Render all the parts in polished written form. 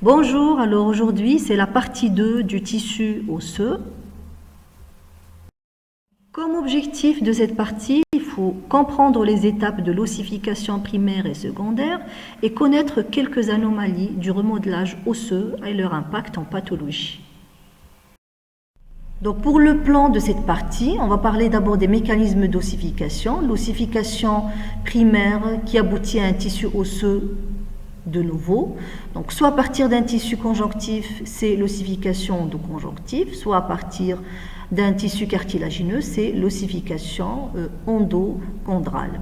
Bonjour, alors aujourd'hui c'est la partie 2 du tissu osseux. Comme objectif de cette partie, il faut comprendre les étapes de l'ossification primaire et secondaire et connaître quelques anomalies du remodelage osseux et leur impact en pathologie. Donc pour le plan de cette partie, on va parler d'abord des mécanismes d'ossification. L'ossification primaire qui aboutit à un tissu osseux de nouveau. Donc soit à partir d'un tissu conjonctif, c'est l'ossification endoconjonctive, soit à partir d'un tissu cartilagineux, c'est l'ossification endochondrale.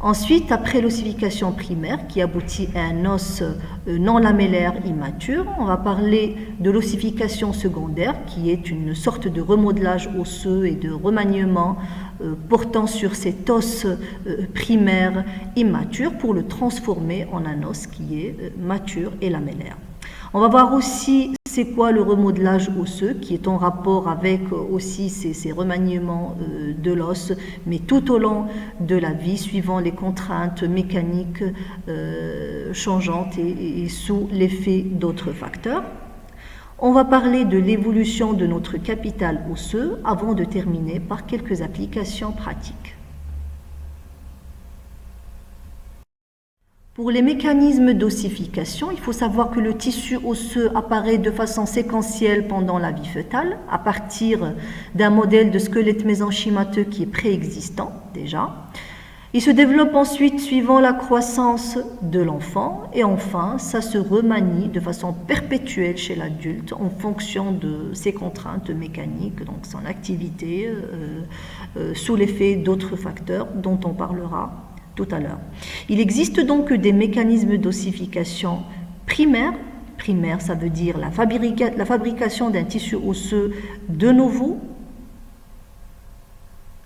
Ensuite, après l'ossification primaire qui aboutit à un os non lamellaire immature, on va parler de l'ossification secondaire qui est une sorte de remodelage osseux et de remaniement portant sur cet os primaire immature pour le transformer en un os qui est mature et lamellaire. On va voir aussi c'est quoi le remodelage osseux qui est en rapport avec aussi ces remaniements de l'os, mais tout au long de la vie, suivant les contraintes mécaniques changeantes et sous l'effet d'autres facteurs. On va parler de l'évolution de notre capital osseux avant de terminer par quelques applications pratiques. Pour les mécanismes d'ossification, il faut savoir que le tissu osseux apparaît de façon séquentielle pendant la vie fœtale, à partir d'un modèle de squelette mésenchymateux qui est préexistant déjà. Il se développe ensuite suivant la croissance de l'enfant et enfin, ça se remanie de façon perpétuelle chez l'adulte en fonction de ses contraintes mécaniques, donc son activité, sous l'effet d'autres facteurs dont on parlera tout à l'heure. Il existe donc des mécanismes d'ossification primaires. Primaire, ça veut dire la fabrication d'un tissu osseux de nouveau,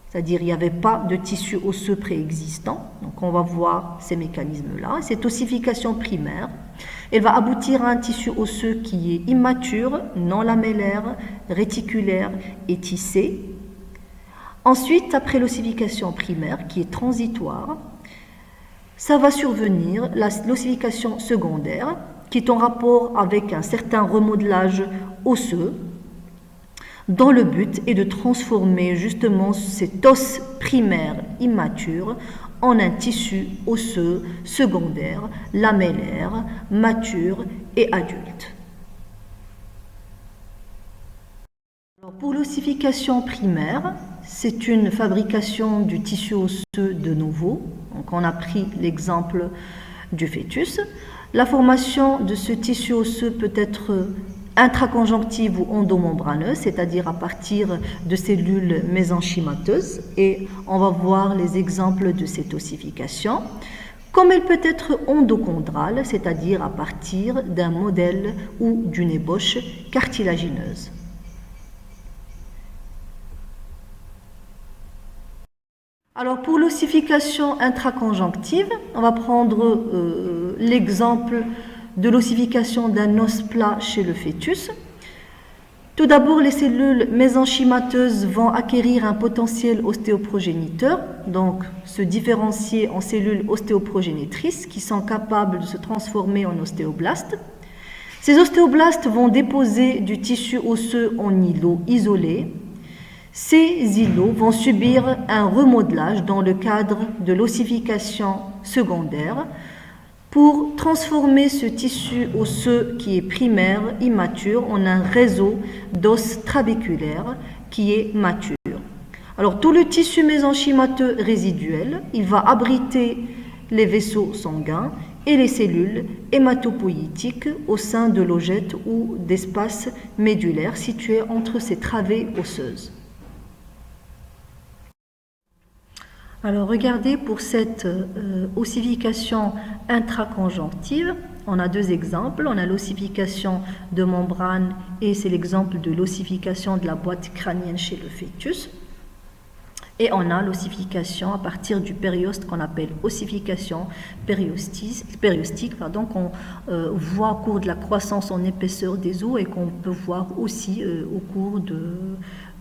c'est-à-dire il n'y avait pas de tissu osseux préexistant. Donc on va voir ces mécanismes-là. Cette ossification primaire, elle va aboutir à un tissu osseux qui est immature, non lamellaire, réticulaire et tissé. Ensuite, après l'ossification primaire, qui est transitoire, ça va survenir l'ossification secondaire, qui est en rapport avec un certain remodelage osseux, dont le but est de transformer justement cet os primaire immature en un tissu osseux secondaire, lamellaire, mature et adulte. Alors pour l'ossification primaire, c'est une fabrication du tissu osseux de nouveau. Donc on a pris l'exemple du fœtus. La formation de ce tissu osseux peut être intraconjonctive ou endomembraneuse, c'est-à-dire à partir de cellules mésenchymateuses. Et on va voir les exemples de cette ossification. Comme elle peut être endochondrale, c'est-à-dire à partir d'un modèle ou d'une ébauche cartilagineuse. Alors pour l'ossification intraconjonctive, on va prendre l'exemple de l'ossification d'un os plat chez le fœtus. Tout d'abord, les cellules mésenchymateuses vont acquérir un potentiel ostéoprogéniteur, donc se différencier en cellules ostéoprogénitrices qui sont capables de se transformer en ostéoblastes. Ces ostéoblastes vont déposer du tissu osseux en îlots isolés. Ces îlots vont subir un remodelage dans le cadre de l'ossification secondaire pour transformer ce tissu osseux qui est primaire, immature, en un réseau d'os trabéculaires qui est mature. Alors tout le tissu mésenchymateux résiduel, il va abriter les vaisseaux sanguins et les cellules hématopoïétiques au sein de logettes ou d'espaces médulaires situés entre ces travées osseuses. Alors regardez pour cette ossification intraconjonctive, on a deux exemples. On a l'ossification de membrane et c'est l'exemple de l'ossification de la boîte crânienne chez le fœtus. Et on a l'ossification à partir du périoste qu'on appelle ossification périostique, qu'on voit au cours de la croissance en épaisseur des os et qu'on peut voir aussi au cours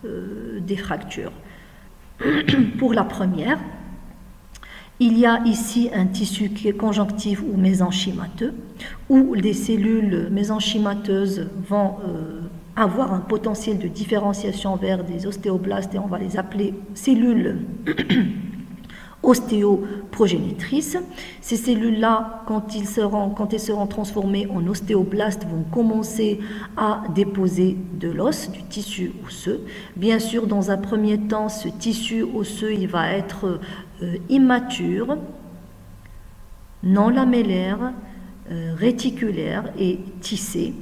des fractures. Pour la première, Il y a ici un tissu qui est conjonctif ou mésenchymateux, où les cellules mésenchymateuses vont avoir un potentiel de différenciation vers des ostéoblastes et on va les appeler cellules ostéoprogénitrices. Ces cellules-là, quand elles seront transformées en ostéoblastes, vont commencer à déposer de l'os, du tissu osseux. Bien sûr, dans un premier temps, ce tissu osseux, il va être immature, non lamellaire, réticulaire et tissé.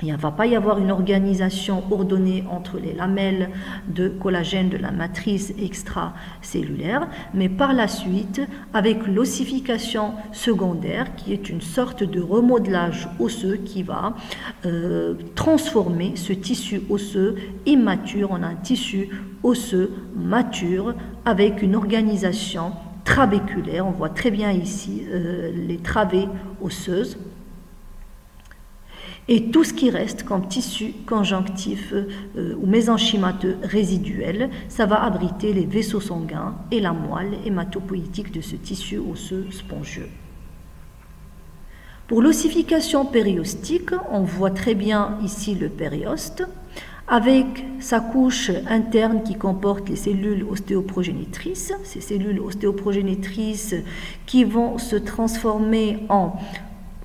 Il ne va pas y avoir une organisation ordonnée entre les lamelles de collagène de la matrice extracellulaire, mais par la suite, avec l'ossification secondaire, qui est une sorte de remodelage osseux qui va transformer ce tissu osseux immature en un tissu osseux mature avec une organisation trabéculaire. On voit très bien ici les travées osseuses. Et tout ce qui reste comme tissu conjonctif ou mésenchymateux résiduel, ça va abriter les vaisseaux sanguins et la moelle hématopoïétique de ce tissu osseux spongieux. Pour l'ossification périostique, on voit très bien ici le périoste, avec sa couche interne qui comporte les cellules ostéoprogénitrices, ces cellules ostéoprogénitrices qui vont se transformer en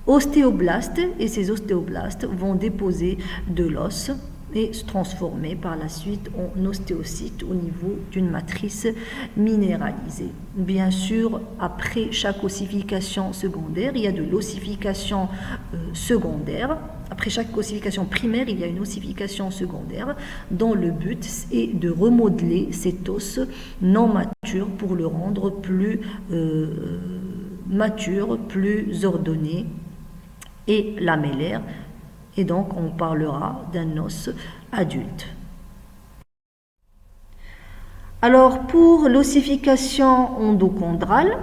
ostéoblastes, et ces ostéoblastes vont déposer de l'os et se transformer par la suite en ostéocytes au niveau d'une matrice minéralisée. Bien sûr, après chaque ossification secondaire, il y a de l'ossification secondaire. Après chaque ossification primaire, il y a une ossification secondaire dont le but est de remodeler cet os non mature pour le rendre plus mature, plus ordonné et lamellaire, et donc on parlera d'un os adulte. Alors pour l'ossification endochondrale,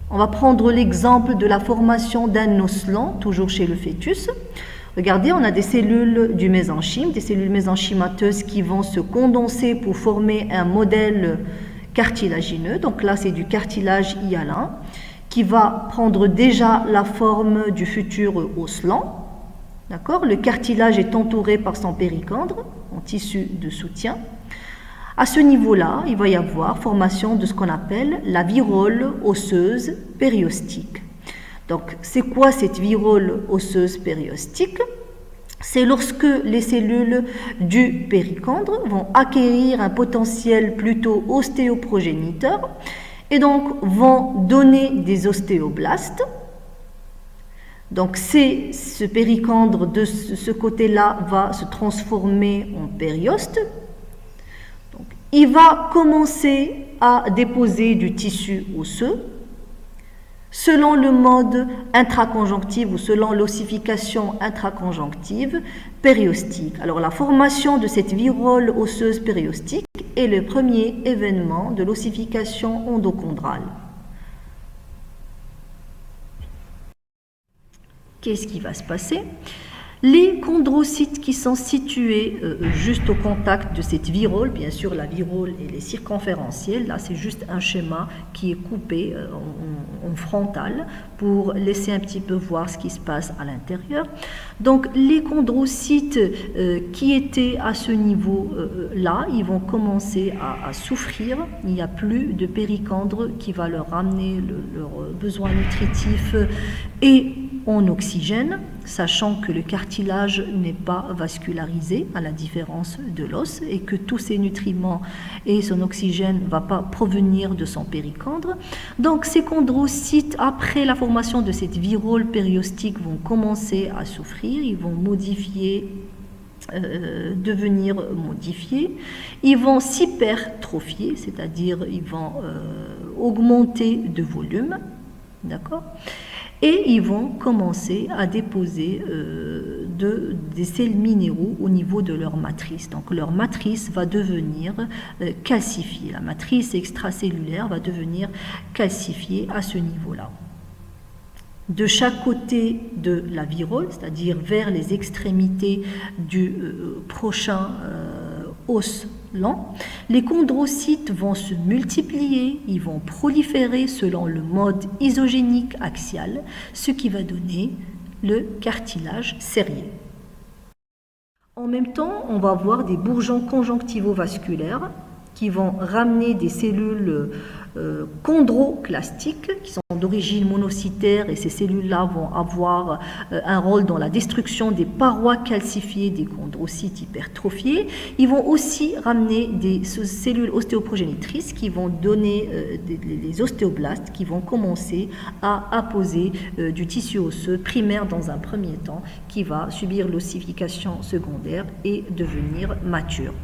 on va prendre l'exemple de la formation d'un os lent, toujours chez le fœtus. Regardez, on a des cellules du mésenchyme, des cellules mésenchymateuses qui vont se condenser pour former un modèle cartilagineux. Donc là, c'est du cartilage hyalin qui va prendre déjà la forme du futur os lent. D'accord ? Le cartilage est entouré par son péricondre en tissu de soutien. À ce niveau-là, il va y avoir formation de ce qu'on appelle la virole osseuse périostique. Donc, c'est quoi cette virole osseuse périostique ? C'est lorsque les cellules du péricondre vont acquérir un potentiel plutôt ostéoprogéniteur et donc vont donner des ostéoblastes. Donc ce péricondre de ce côté-là va se transformer en périoste. Donc, il va commencer à déposer du tissu osseux selon le mode intraconjonctif ou selon l'ossification intraconjonctive périostique. Alors la formation de cette virole osseuse périostique est le premier événement de l'ossification endochondrale. Qu'est-ce qui va se passer ? Les chondrocytes qui sont situés juste au contact de cette virole, bien sûr la virole elle est circonférentielle, là c'est juste un schéma qui est coupé en frontal pour laisser un petit peu voir ce qui se passe à l'intérieur. Donc les chondrocytes qui étaient à ce niveau-là, ils vont commencer à souffrir, il n'y a plus de péricondre qui va leur ramener leurs besoins nutritifs et en oxygène, sachant que le cartilage n'est pas vascularisé à la différence de l'os et que tous ces nutriments et son oxygène ne va pas provenir de son péricondre. Donc ces chondrocytes, après la formation de cette virole périostique, vont commencer à souffrir, ils vont devenir modifiés, ils vont s'hypertrophier, c'est-à-dire ils vont augmenter de volume, d'accord ? Et ils vont commencer à déposer des sels minéraux au niveau de leur matrice. Donc leur matrice va devenir calcifiée. La matrice extracellulaire va devenir calcifiée à ce niveau-là. De chaque côté de la virole, c'est-à-dire vers les extrémités du prochain os lent. Les chondrocytes vont se multiplier, ils vont proliférer selon le mode isogénique axial, ce qui va donner le cartilage serré. En même temps, on va avoir des bourgeons conjonctivovasculaires qui vont ramener des cellules chondroclastiques qui sont d'origine monocytaire, et ces cellules-là vont avoir un rôle dans la destruction des parois calcifiées des chondrocytes hypertrophiés. Ils vont aussi ramener des cellules ostéoprogénitrices qui vont donner les ostéoblastes qui vont commencer à apposer du tissu osseux primaire dans un premier temps qui va subir l'ossification secondaire et devenir mature.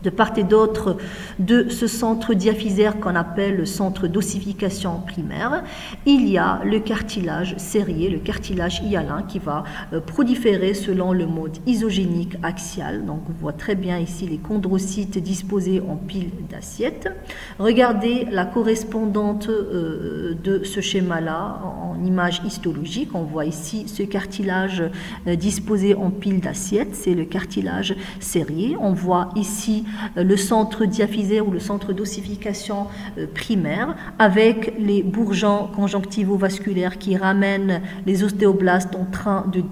De part et d'autre de ce centre diaphysaire qu'on appelle le centre d'ossification primaire, il y a le cartilage serré, le cartilage hyalin qui va proliférer selon le mode isogénique axial. Donc on voit très bien ici les chondrocytes disposés en piles d'assiettes. Regardez la correspondante de ce schéma-là en image histologique. On voit ici ce cartilage disposé en piles d'assiettes, c'est le cartilage serré. On voit ici le centre diaphysaire ou le centre d'ossification primaire avec les bourgeons conjonctivovasculaires qui ramènent les ostéoblastes en train de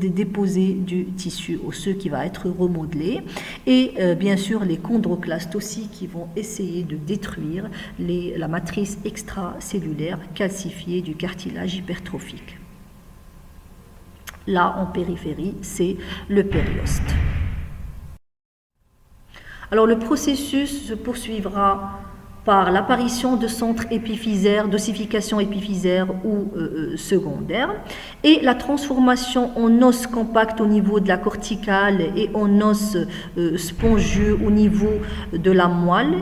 déposer du tissu osseux qui va être remodelé, et bien sûr les chondroclastes aussi qui vont essayer de détruire la matrice extracellulaire calcifiée du cartilage hypertrophique. Là en périphérie, c'est le périoste. Alors le processus se poursuivra par l'apparition de centres épiphysaires, d'ossification épiphysaire ou secondaire, et la transformation en os compact au niveau de la corticale et en os spongieux au niveau de la moelle,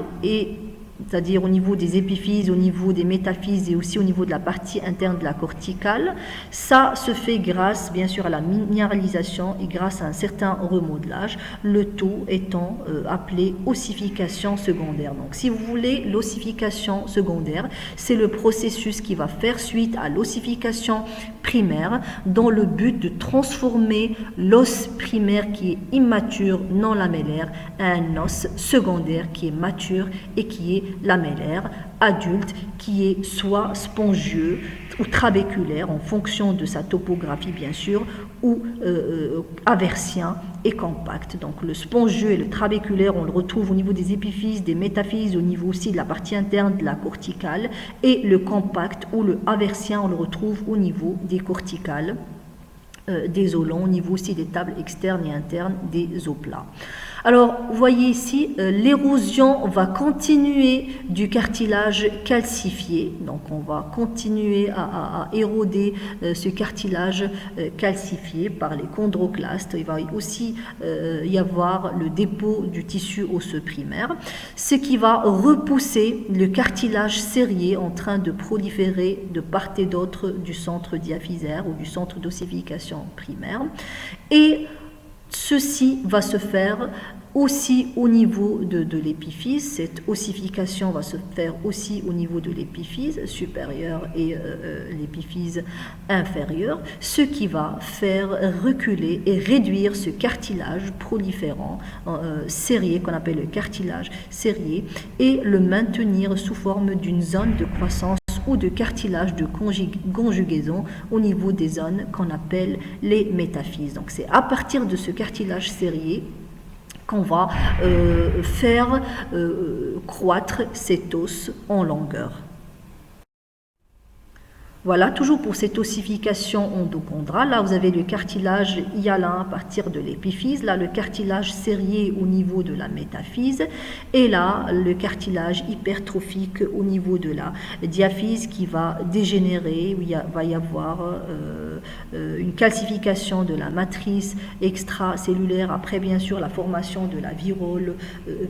c'est-à-dire au niveau des épiphyses, au niveau des métaphyses et aussi au niveau de la partie interne de la corticale. Ça se fait grâce, bien sûr, à la minéralisation et grâce à un certain remodelage, le tout étant appelé ossification secondaire. Donc, si vous voulez, l'ossification secondaire, c'est le processus qui va faire suite à l'ossification primaire dans le but de transformer l'os primaire qui est immature, non lamellaire, à un os secondaire qui est mature et qui est lamellaire, adulte, qui est soit spongieux ou trabéculaire en fonction de sa topographie bien sûr, ou aversien et compact. Donc le spongieux et le trabéculaire, on le retrouve au niveau des épiphyses, des métaphyses, au niveau aussi de la partie interne de la corticale, et le compact ou le aversien, on le retrouve au niveau des corticales, des os longs, au niveau aussi des tables externes et internes des os plats. Alors, vous voyez ici, l'érosion va continuer du cartilage calcifié. Donc, on va continuer à éroder ce cartilage calcifié par les chondroclastes. Il va aussi y avoir le dépôt du tissu osseux primaire, ce qui va repousser le cartilage serré en train de proliférer de part et d'autre du centre diaphysaire ou du centre d'ossification primaire. Et ceci va se faire aussi au niveau de l'épiphyse. Cette ossification va se faire aussi au niveau de l'épiphyse supérieure et l'épiphyse inférieure, ce qui va faire reculer et réduire ce cartilage proliférant serré qu'on appelle le cartilage serré et le maintenir sous forme d'une zone de croissance ou de cartilage de conjugaison au niveau des zones qu'on appelle les métaphyses. Donc c'est à partir de ce cartilage serré qu'on va faire croître cet os en longueur. Voilà, toujours pour cette ossification endochondrale. Là, vous avez le cartilage hyalin à partir de l'épiphyse. Là, le cartilage serré au niveau de la métaphyse. Et là, le cartilage hypertrophique au niveau de la diaphyse qui va dégénérer, où il va y avoir une calcification de la matrice extracellulaire. Après, bien sûr, la formation de la virole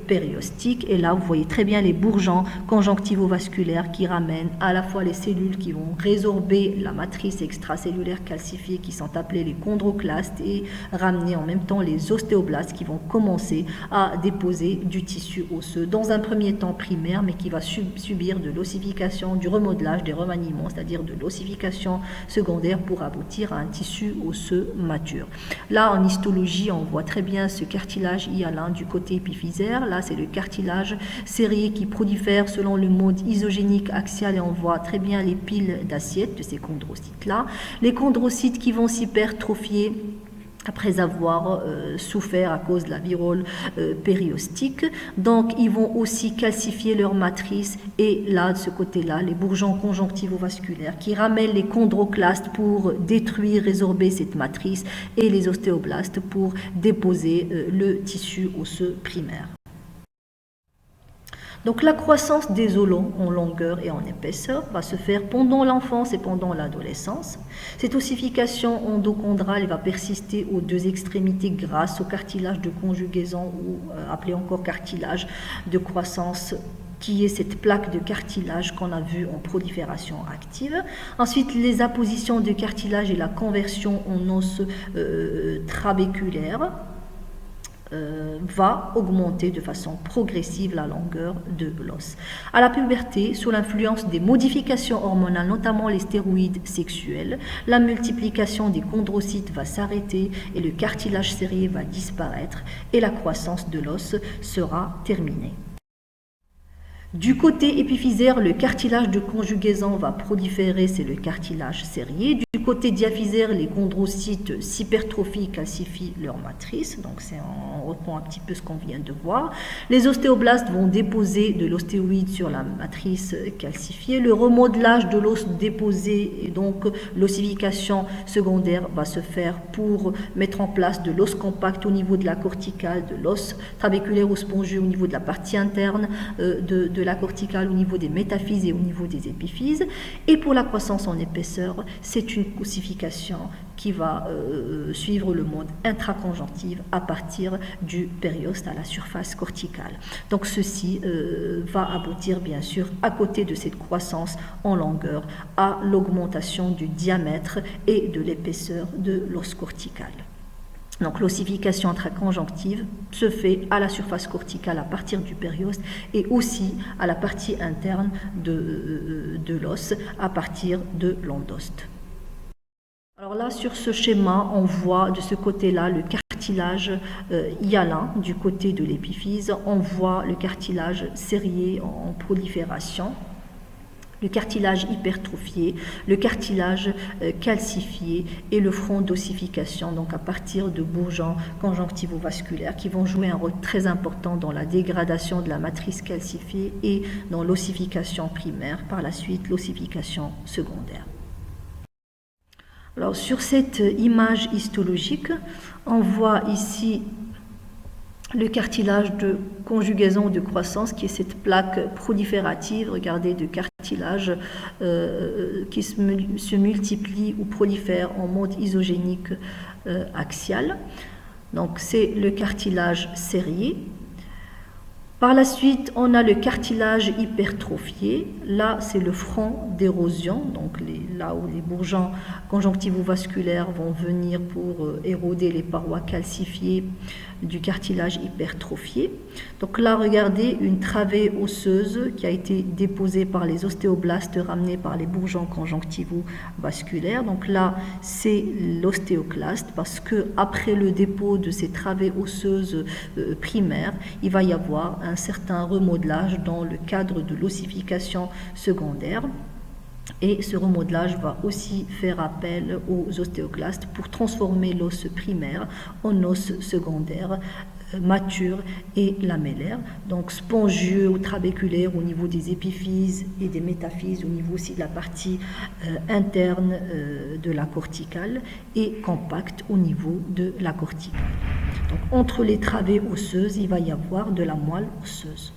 périostique. Et là, vous voyez très bien les bourgeons conjonctivovasculaires qui ramènent à la fois les cellules qui vont résoudre résorber la matrice extracellulaire calcifiée qui sont appelées les chondroclastes et ramener en même temps les ostéoblastes qui vont commencer à déposer du tissu osseux dans un premier temps primaire, mais qui va subir de l'ossification, du remodelage, des remaniements, c'est-à-dire de l'ossification secondaire pour aboutir à un tissu osseux mature. Là, en histologie, on voit très bien ce cartilage hyalin du côté épiphysaire. Là, c'est le cartilage serré qui prolifère selon le mode isogénique axial et on voit très bien les piles d'assiette de ces chondrocytes-là. Les chondrocytes qui vont s'hypertrophier après avoir souffert à cause de la virole périostique. Donc, ils vont aussi calcifier leur matrice et là, de ce côté-là, les bourgeons conjonctivovasculaires qui ramènent les chondroclastes pour détruire, résorber cette matrice et les ostéoblastes pour déposer le tissu osseux primaire. Donc la croissance des os longs en longueur et en épaisseur va se faire pendant l'enfance et pendant l'adolescence. Cette ossification endochondrale va persister aux deux extrémités grâce au cartilage de conjugaison ou appelé encore cartilage de croissance, qui est cette plaque de cartilage qu'on a vue en prolifération active. Ensuite, les appositions de cartilage et la conversion en os trabéculaire va augmenter de façon progressive la longueur de l'os. À la puberté, sous l'influence des modifications hormonales, notamment les stéroïdes sexuels, la multiplication des chondrocytes va s'arrêter et le cartilage serré va disparaître et la croissance de l'os sera terminée. Du côté épiphysaire, le cartilage de conjugaison va proliférer, c'est le cartilage serré. Du côté diaphysaire, les chondrocytes s'hypertrophient, calcifient leur matrice. Donc, on reprend un petit peu ce qu'on vient de voir. Les ostéoblastes vont déposer de l'ostéoïde sur la matrice calcifiée. Le remodelage de l'os déposé et donc l'ossification secondaire va se faire pour mettre en place de l'os compact au niveau de la corticale, de l'os trabéculaire ou spongieux au niveau de la partie interne de la corticale, au niveau des métaphyses et au niveau des épiphyses. Et pour la croissance en épaisseur, c'est une ossification qui va suivre le mode intraconjonctif à partir du périoste à la surface corticale. Donc ceci va aboutir bien sûr, à côté de cette croissance en longueur, à l'augmentation du diamètre et de l'épaisseur de l'os cortical. Donc l'ossification intraconjonctive se fait à la surface corticale à partir du périoste et aussi à la partie interne de l'os à partir de l'endoste. Alors là, sur ce schéma, on voit de ce côté-là le cartilage hyalin du côté de l'épiphyse. On voit le cartilage serré en prolifération, le cartilage hypertrophié, le cartilage calcifié et le front d'ossification, donc à partir de bourgeons conjonctivovasculaires qui vont jouer un rôle très important dans la dégradation de la matrice calcifiée et dans l'ossification primaire, par la suite l'ossification secondaire. Alors sur cette image histologique, on voit ici le cartilage de conjugaison de croissance qui est cette plaque proliférative, regardez, de cartilage qui se multiplie ou prolifère en mode isogénique axial. Donc c'est le cartilage serré. Par la suite, on a le cartilage hypertrophié. Là, c'est le front d'érosion, donc là où les bourgeons conjonctivovasculaires vont venir pour éroder les parois calcifiées du cartilage hypertrophié. Donc là, regardez une travée osseuse qui a été déposée par les ostéoblastes ramenés par les bourgeons conjonctivovasculaires. Donc là, c'est l'ostéoclaste parce que après le dépôt de ces travées osseuses primaires, il va y avoir un certain remodelage dans le cadre de l'ossification secondaire. Et ce remodelage va aussi faire appel aux ostéoclastes pour transformer l'os primaire en os secondaire, mature et lamellaire, donc spongieux ou trabéculaire au niveau des épiphyses et des métaphyses, au niveau aussi de la partie interne de la corticale et compact au niveau de la corticale. Donc entre les travées osseuses, il va y avoir de la moelle osseuse.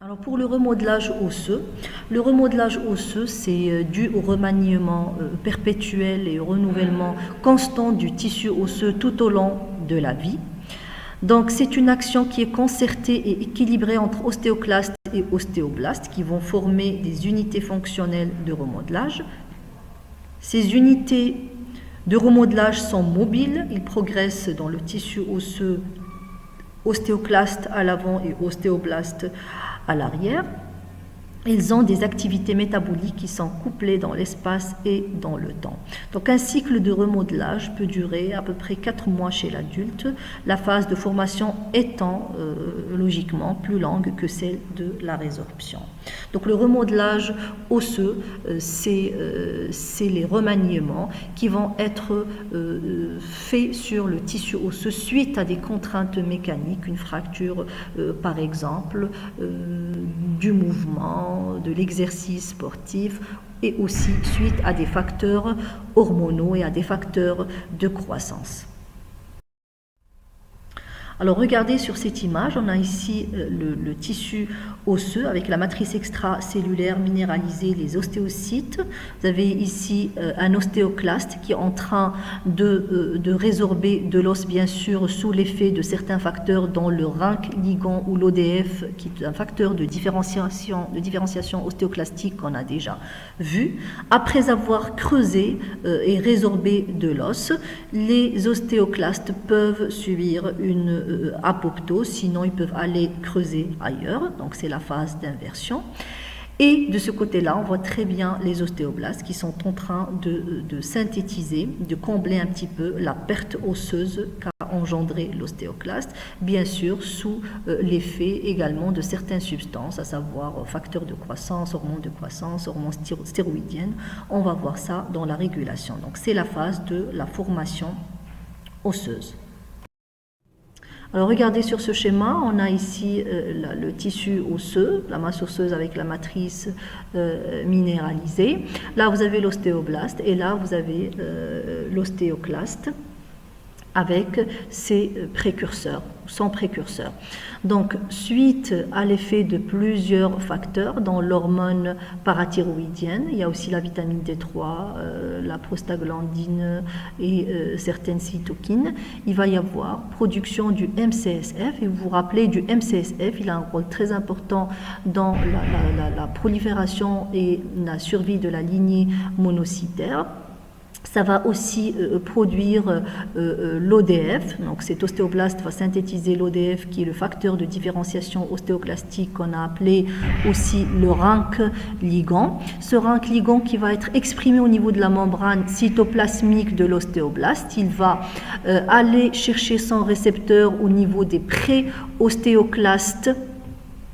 Alors pour le remodelage osseux, c'est dû au remaniement perpétuel et au renouvellement constant du tissu osseux tout au long de la vie. Donc c'est une action qui est concertée et équilibrée entre ostéoclastes et ostéoblastes qui vont former des unités fonctionnelles de remodelage. Ces unités de remodelage sont mobiles, ils progressent dans le tissu osseux, ostéoclaste à l'avant et ostéoblaste à l'arrière. Ils ont des activités métaboliques qui sont couplées dans l'espace et dans le temps. Donc un cycle de remodelage peut durer à peu près 4 mois chez l'adulte, la phase de formation étant logiquement plus longue que celle de la résorption. Donc le remodelage osseux, c'est les remaniements qui vont être faits sur le tissu osseux suite à des contraintes mécaniques, une fracture par exemple, du mouvement, de l'exercice sportif et aussi suite à des facteurs hormonaux et à des facteurs de croissance. Alors regardez sur cette image, on a ici le tissu osseux avec la matrice extracellulaire minéralisée, les ostéocytes. Vous avez ici un ostéoclaste qui est en train de résorber de l'os, bien sûr, sous l'effet de certains facteurs dont le RINC ligand ou l'ODF, qui est un facteur de différenciation ostéoclastique qu'on a déjà vu. Après avoir creusé et résorbé de l'os, les ostéoclastes peuvent subir une apoptose, sinon ils peuvent aller creuser ailleurs, donc c'est la phase d'inversion. Et de ce côté-là, on voit très bien les ostéoblastes qui sont en train de synthétiser, de combler un petit peu la perte osseuse qu'a engendré l'ostéoclaste, bien sûr sous l'effet également de certaines substances, à savoir facteurs de croissance, hormones stéroïdiennes. On va voir ça dans la régulation. Donc c'est la phase de la formation osseuse. Alors regardez sur ce schéma, on a ici le tissu osseux, la masse osseuse avec la matrice minéralisée. Là vous avez l'ostéoblaste et là vous avez l'ostéoclaste avec ses précurseurs, son précurseur. Donc, suite à l'effet de plusieurs facteurs, dont l'hormone parathyroïdienne, il y a aussi la vitamine D3, la prostaglandine et certaines cytokines, il va y avoir production du MCSF. Et vous vous rappelez du MCSF, il a un rôle très important dans la prolifération et la survie de la lignée monocytaire. Ça va aussi produire l'ODF, donc cet ostéoblaste va synthétiser l'ODF qui est le facteur de différenciation ostéoclastique qu'on a appelé aussi le RINC ligand. Ce RINC ligand qui va être exprimé au niveau de la membrane cytoplasmique de l'ostéoblaste, il va aller chercher son récepteur au niveau des pré-ostéoclastes,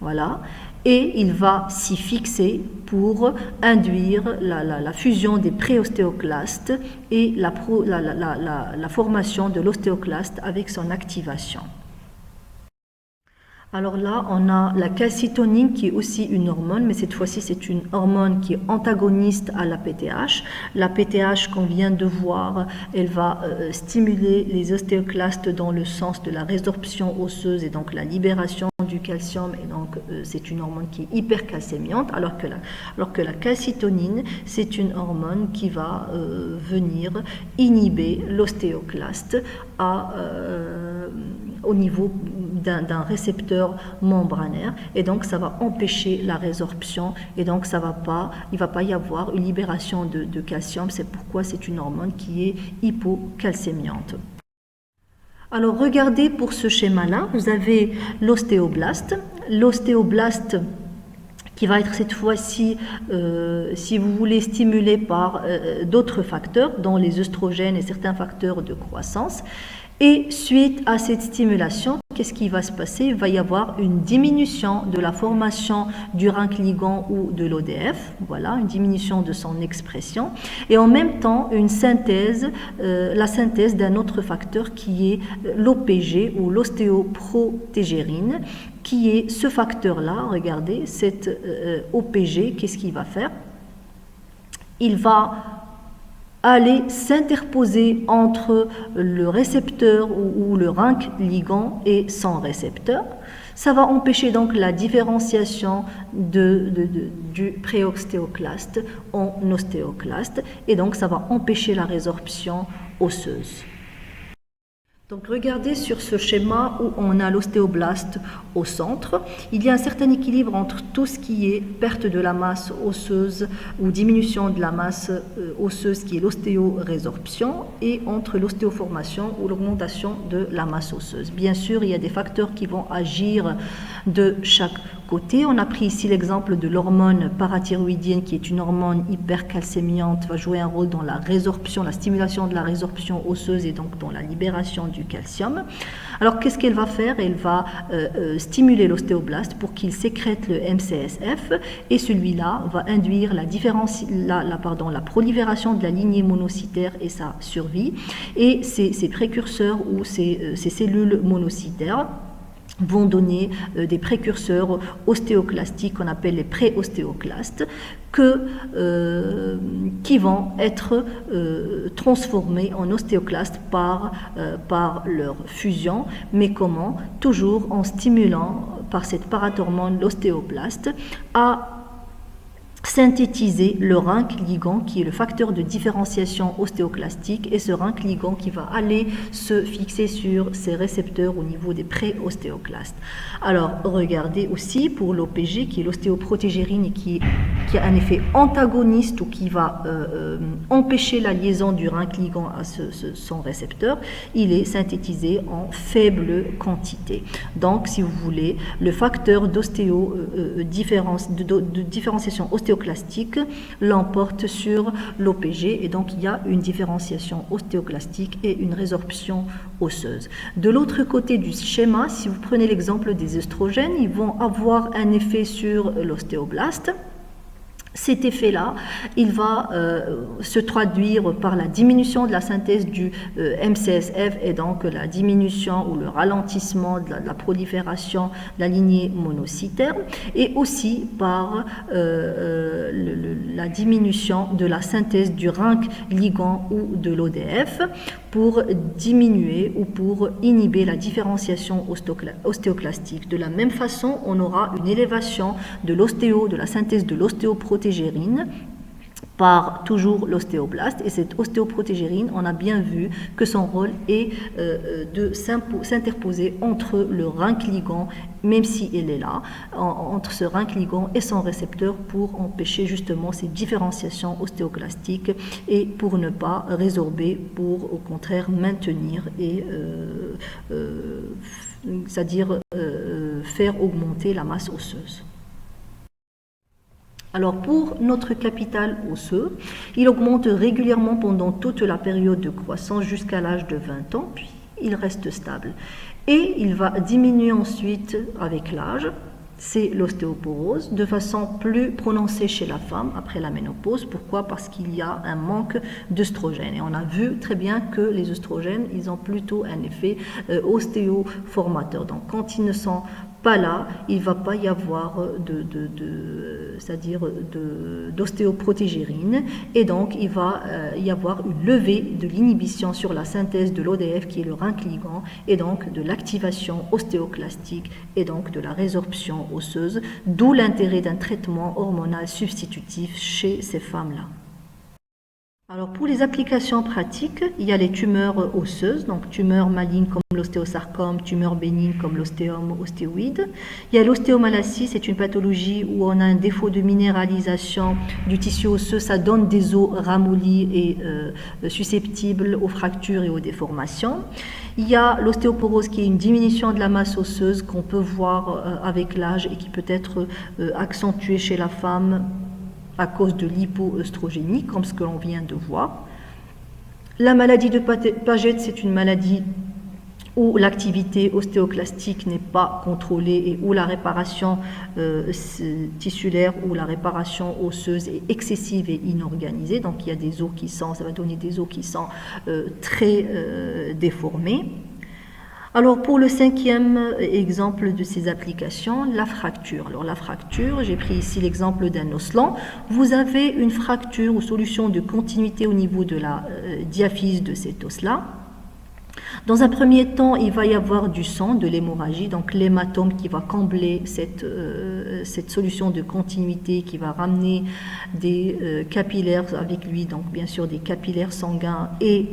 voilà, et il va s'y fixer pour induire la fusion des préostéoclastes et la formation de l'ostéoclaste avec son activation. Alors là, on a la calcitonine qui est aussi une hormone, mais cette fois-ci, c'est une hormone qui est antagoniste à la PTH. La PTH qu'on vient de voir, elle va stimuler les ostéoclastes dans le sens de la résorption osseuse et donc la libération du calcium, et donc c'est une hormone qui est hypercalcémiante, alors que la calcitonine, c'est une hormone qui va venir inhiber l'ostéoclaste au niveau d'un récepteur membranaire, et donc ça va empêcher la résorption, et donc il ne va pas y avoir une libération de calcium. C'est pourquoi c'est une hormone qui est hypocalcémiante. Alors regardez pour ce schéma-là, vous avez l'ostéoblaste qui va être cette fois-ci, si vous voulez, stimulé par d'autres facteurs, dont les œstrogènes et certains facteurs de croissance. Et suite à cette stimulation, qu'est-ce qui va se passer? Il va y avoir une diminution de la formation du RINC ligand ou de l'ODF, voilà, une diminution de son expression, et en même temps une synthèse, la synthèse d'un autre facteur qui est l'OPG ou l'ostéoprotégérine, qui est ce facteur-là. Regardez, cet OPG, qu'est-ce qu'il va faire? Il va aller s'interposer entre le récepteur ou le RINC ligand et son récepteur. Ça va empêcher donc la différenciation du préostéoclaste en ostéoclaste, et donc ça va empêcher la résorption osseuse. Donc regardez sur ce schéma où on a l'ostéoblaste au centre. Il y a un certain équilibre entre tout ce qui est perte de la masse osseuse ou diminution de la masse osseuse qui est l'ostéorésorption et entre l'ostéoformation ou l'augmentation de la masse osseuse. Bien sûr, il y a des facteurs qui vont agir de chaque côté. On a pris ici l'exemple de l'hormone parathyroïdienne qui est une hormone hypercalcémiante, va jouer un rôle dans la résorption, la stimulation de la résorption osseuse et donc dans la libération du calcium. Alors qu'est-ce qu'elle va faire? Elle va stimuler l'ostéoblaste pour qu'il sécrète le MCSF et celui-là va induire la prolifération de la lignée monocytaire et sa survie. Et ces précurseurs ou ces cellules monocytaires vont donner des précurseurs ostéoclastiques qu'on appelle les préostéoclastes qui vont être transformés en ostéoclastes par leur fusion. Mais comment? Toujours en stimulant par cette parathormone l'ostéoblaste à synthétiser le RINC ligand qui est le facteur de différenciation ostéoclastique et ce RINC ligand qui va aller se fixer sur ces récepteurs au niveau des préostéoclastes. Alors regardez aussi pour l'OPG qui est l'ostéoprotégérine et qui a un effet antagoniste ou qui va empêcher la liaison du RINC ligand à son récepteur, il est synthétisé en faible quantité. Donc si vous voulez, le facteur de différenciation ostéoclastique l'emporte sur l'OPG et donc il y a une différenciation ostéoclastique et une résorption osseuse. De l'autre côté du schéma, si vous prenez l'exemple des œstrogènes, ils vont avoir un effet sur l'ostéoblaste. Cet effet-là, il va se traduire par la diminution de la synthèse du MCSF et donc la diminution ou le ralentissement de la prolifération de la lignée monocytaire et aussi par la diminution de la synthèse du RINC ligand ou de l'ODF pour diminuer ou pour inhiber la différenciation ostéoclastique. De la même façon, on aura une élévation de la synthèse de l'ostéoprotégérine par toujours l'ostéoblaste et cette ostéoprotégérine, on a bien vu que son rôle est de s'interposer entre le RINC ligand, même si elle est là, entre ce RINC ligand et son récepteur pour empêcher justement ces différenciations ostéoclastiques et pour ne pas résorber, pour au contraire maintenir et c'est-à-dire faire augmenter la masse osseuse. Alors pour notre capital osseux, il augmente régulièrement pendant toute la période de croissance jusqu'à l'âge de 20 ans, puis il reste stable. Et il va diminuer ensuite avec l'âge, c'est l'ostéoporose, de façon plus prononcée chez la femme après la ménopause. Pourquoi? Parce qu'il y a un manque d'œstrogènes. Et on a vu très bien que les œstrogènes, ils ont plutôt un effet ostéoformateur. Donc quand ils ne sont pas là, il ne va pas y avoir d'ostéoprotégérine et donc il va y avoir une levée de l'inhibition sur la synthèse de l'ODF qui est le RINC ligand et donc de l'activation ostéoclastique et donc de la résorption osseuse, d'où l'intérêt d'un traitement hormonal substitutif chez ces femmes-là. Alors pour les applications pratiques, il y a les tumeurs osseuses, donc tumeurs malignes comme l'ostéosarcome, tumeurs bénignes comme l'ostéome ostéoïde. Il y a l'ostéomalacie, c'est une pathologie où on a un défaut de minéralisation du tissu osseux, ça donne des os ramollis et susceptibles aux fractures et aux déformations. Il y a l'ostéoporose qui est une diminution de la masse osseuse qu'on peut voir avec l'âge et qui peut être accentuée chez la femme à cause de l'hypoœstrogénie, comme ce que l'on vient de voir. La maladie de Paget, c'est une maladie où l'activité ostéoclastique n'est pas contrôlée et où la réparation tissulaire ou la réparation osseuse est excessive et inorganisée. Donc il y a des os qui sont, ça va donner des os qui sont très déformés. Alors pour le cinquième exemple de ces applications, la fracture. Alors la fracture, j'ai pris ici l'exemple d'un os lent. Vous avez une fracture ou solution de continuité au niveau de la diaphyse de cet os-là. Dans un premier temps, il va y avoir du sang, de l'hémorragie, donc l'hématome qui va combler cette solution de continuité, qui va ramener des capillaires avec lui, donc bien sûr des capillaires sanguins et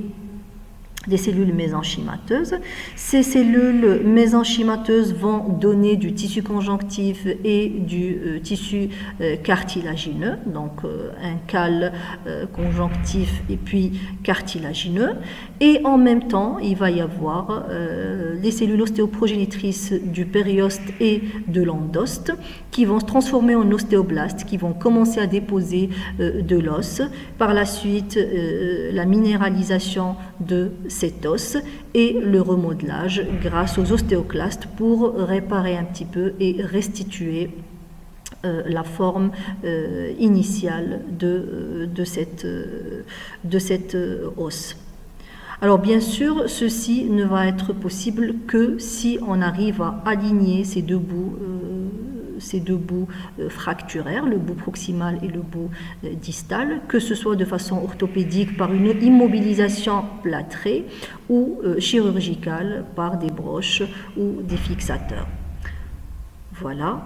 des cellules mésenchymateuses. Ces cellules mésenchymateuses vont donner du tissu conjonctif et du tissu cartilagineux, donc un cal conjonctif et puis cartilagineux. Et en même temps, il va y avoir les cellules ostéoprogénitrices du périoste et de l'endoste qui vont se transformer en ostéoblastes, qui vont commencer à déposer de l'os. Par la suite, la minéralisation de cet os et le remodelage grâce aux ostéoclastes pour réparer un petit peu et restituer la forme initiale de cet os. Alors bien sûr, ceci ne va être possible que si on arrive à aligner ces deux bouts fracturaires, le bout proximal et le bout distal, que ce soit de façon orthopédique par une immobilisation plâtrée ou chirurgicale par des broches ou des fixateurs. Voilà,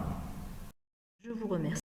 je vous remercie.